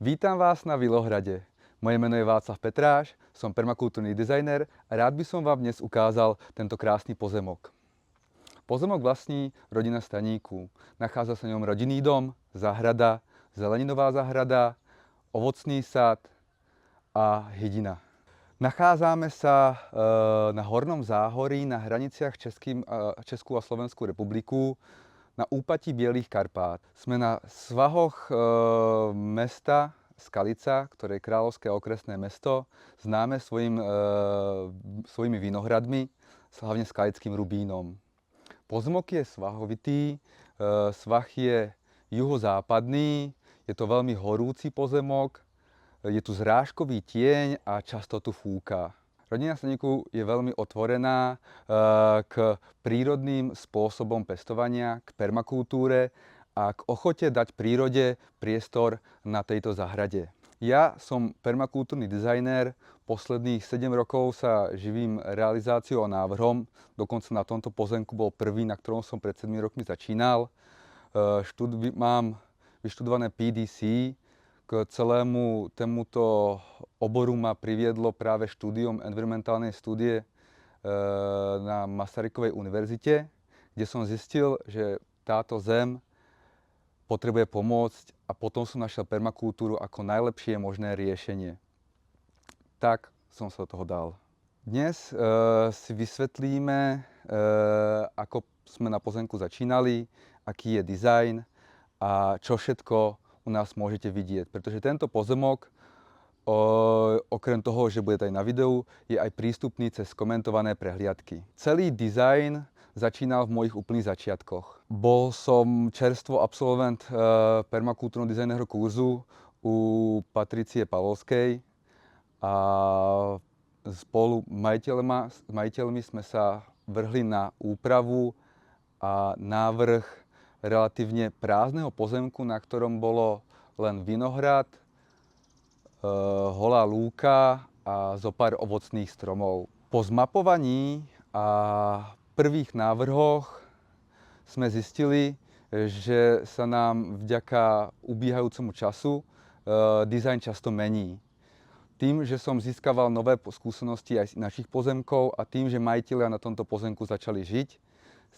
Vítam vás na Vilohrade. Moje meno je Václav Petráš, som permakultúrny dizajner a rád by som vám dnes ukázal tento krásny pozemok. Pozemok vlastní rodina Staníku. Nachádza sa v ňom rodinný dom, záhrada, zeleninová záhrada, ovocný sad a hydina. Nachádzame sa na Hornom záhorí na hraniciach Českú a Slovenskú republiku na úpatí Bielých Karpát. Sme na svahoch mesta Skalica, ktoré je kráľovské okresné mesto, známe svojimi vinohradmi, hlavne skalickým rubínom. Pozemok je svahovitý, svah je juhozápadný, je to veľmi horúci pozemok, je tu zrážkový tieň a často tu fúka. Rodina Staníku je veľmi otvorená k prírodným spôsobom pestovania, k permakultúre a k ochote dať prírode priestor na tejto záhrade. Ja som permakultúrny dizajner, posledných 7 rokov sa živím realizáciou a návrhom, dokonca na tomto pozemku bol prvý, na ktorom som pred 7 rokmi začínal. Mám vyštudované PDC. K celému tomuto oboru ma priviedlo práve štúdium environmentálnej štúdie na Masarykovej univerzite, kde som zistil, že táto zem potrebuje pomôcť a potom som našiel permakultúru ako najlepšie možné riešenie. Tak som sa do toho dal. Dnes si vysvetlíme, ako sme na pozemku začínali, aký je dizajn a čo všetko u nás môžete vidieť, pretože tento pozemok, okrem toho, že bude aj na videu, je aj prístupný cez komentované prehliadky. Celý dizajn začínal v mojich úplných začiatkoch. Bol som čerstvo absolvent permakultúrno-dizajného kurzu u Patricie Pavlovskej a spolu majiteľmi sme sa vrhli na úpravu a návrh relatívne prázdneho pozemku, na ktorom bolo len vinohrad, holá lúka a zopár ovocných stromov. Po zmapovaní a prvých návrhoch sme zistili, že sa nám vďaka ubíhajúcemu času dizajn často mení. Tým, že som získaval nové skúsenosti aj z našich pozemkov a tým, že majitelia na tomto pozemku začali žiť,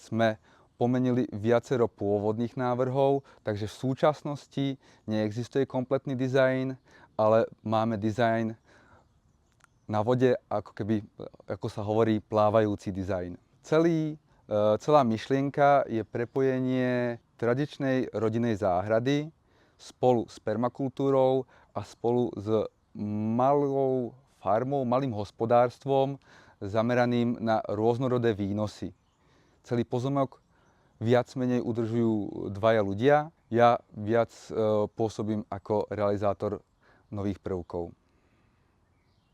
sme pomenili viacero pôvodných návrhov, takže v súčasnosti neexistuje kompletný dizajn, ale máme dizajn na vode, ako sa hovorí, plávajúci dizajn. Celá myšlienka je prepojenie tradičnej rodinnej záhrady spolu s permakultúrou a spolu s malou farmou, malým hospodárstvom zameraným na rôznorodé výnosy. Celý pozemok viac menej udržujú dvaja ľudia. Ja viac pôsobím ako realizátor nových prvkov.